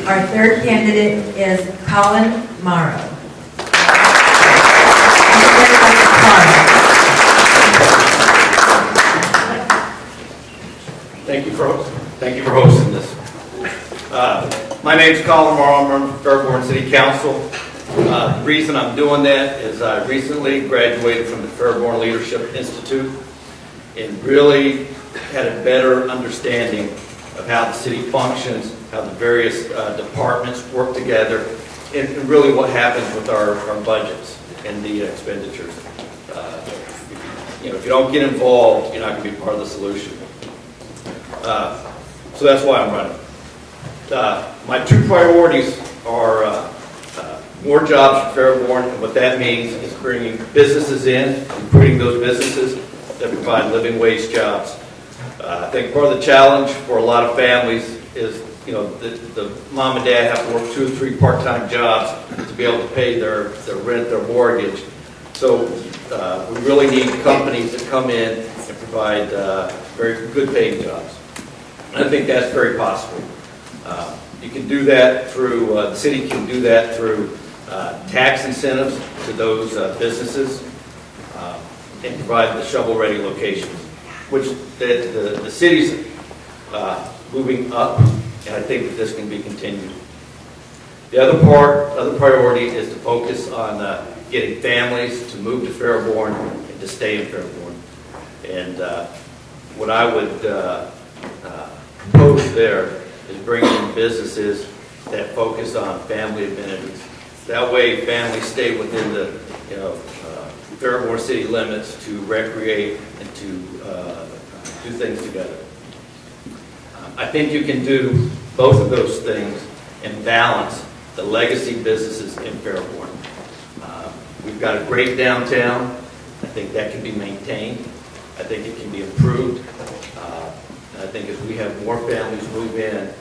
Our third candidate is Colin Morrow. Thank you for hosting this. My name is Colin Morrow. I'm from Fairborn City Council. The reason I'm doing that is I recently graduated from the Fairborn Leadership Institute and really had a better understanding of how the city functions, how the various departments work together, and really what happens with our budgets and the expenditures. If you don't get involved, you're not going to be part of the solution. So that's why I'm running. My two priorities are more jobs for Fairborn, and what that means is bringing businesses in, including those businesses that provide living wage jobs. I think part of the challenge for a lot of families is, the mom and dad have to work 2 or 3 part-time jobs to be able to pay their rent, their mortgage. So we really need companies that come in and provide very good paying jobs. And I think that's very possible. You can do that through, the city can do that through tax incentives to those businesses and provide the shovel-ready locations, which the city's moving up, and I think that this can be continued. The other priority is to focus on getting families to move to Fairborn and to stay in Fairborn. And what I would propose there is bringing in businesses that focus on family amenities. That way, families stay within the Fairborn city limits to recreate and to do things together. I think you can do both of those things and balance the legacy businesses in Fairborn. We've got a great downtown. I think that can be maintained. I think it can be improved. And I think if we have more families move in,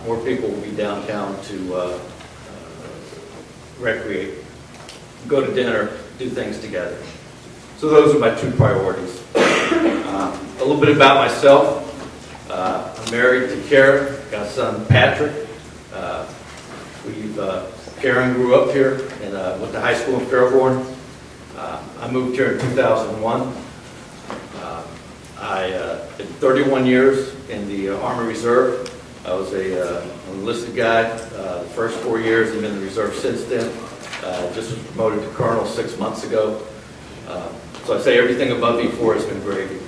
more people will be downtown to recreate, go to dinner, do things together. So those are my two priorities. A little bit about myself. I'm married to Karen, got a son Patrick. Karen grew up here and went to high school in Fairborn. I moved here in 2001. I did 31 years in the Army Reserve. I was an enlisted guy the first 4 years. I've been in the reserve since then. Just was promoted to colonel 6 months ago. So I say everything above E4 has been gravy.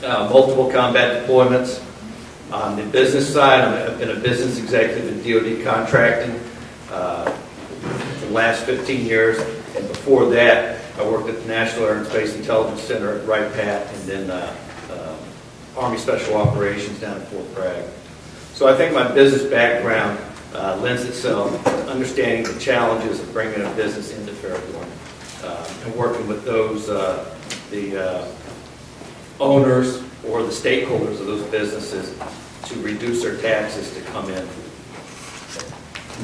Multiple combat deployments. On the business side, I've been a business executive in DoD contracting for the last 15 years. And before that, I worked at the National Air and Space Intelligence Center at Wright-Patt, and then Army Special Operations down at Fort Bragg. So I think my business background lends itself to understanding the challenges of bringing a business into Fairborn and working with those, the owners or the stakeholders of those businesses to reduce their taxes to come in.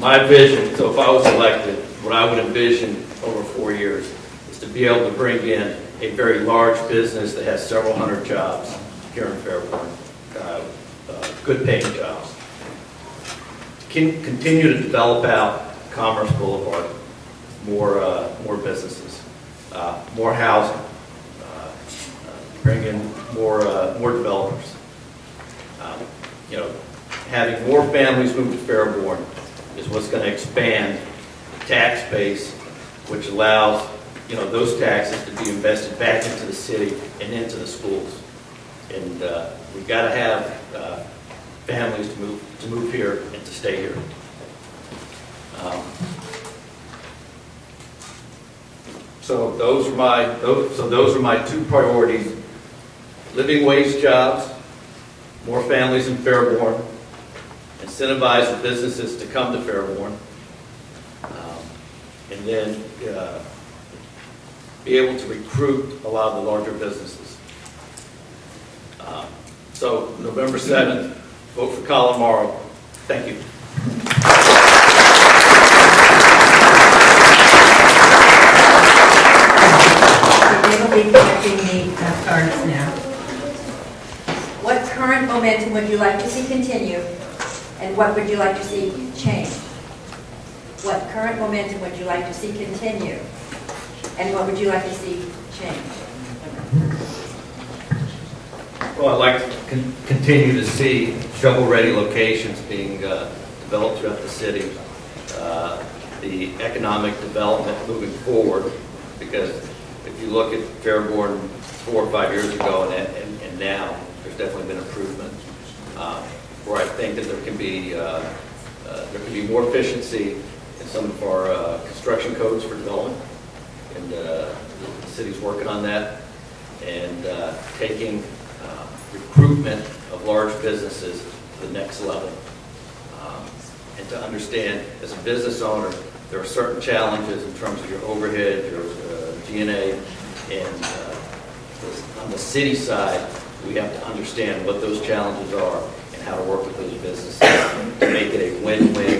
My vision, so if I was elected, what I would envision over 4 years is to be able to bring in a very large business that has several hundred jobs here in Fairborn, good paying jobs. Continue to develop out Commerce Boulevard, more businesses, more housing, bring in more developers. Having more families move to Fairborn is what's going to expand the tax base, which allows those taxes to be invested back into the city and into the schools. And we've got to have families to move here and to stay here. So those are my two priorities: living wage jobs, more families in Fairborn, incentivize the businesses to come to Fairborn, and then be able to recruit a lot of the larger businesses. So November 7th, vote for Colin Morrow. Thank you. They will be collecting the cards now. What current momentum would you like to see continue? And And what would you like to see change? What current momentum would you like to see continue? And what would you like to see change? Well, I'd like to continue to see shovel-ready locations being developed throughout the city. The economic development moving forward, because if you look at Fairborn 4 or 5 years ago and now, there's definitely been improvement. Where I think that there can be more efficiency in some of our construction codes for development, and the city's working on that, and taking recruitment of large businesses to the next level. And to understand, as a business owner, there are certain challenges in terms of your overhead, your G&A, and on the city side, we have to understand what those challenges are and how to work with those businesses to make it a win-win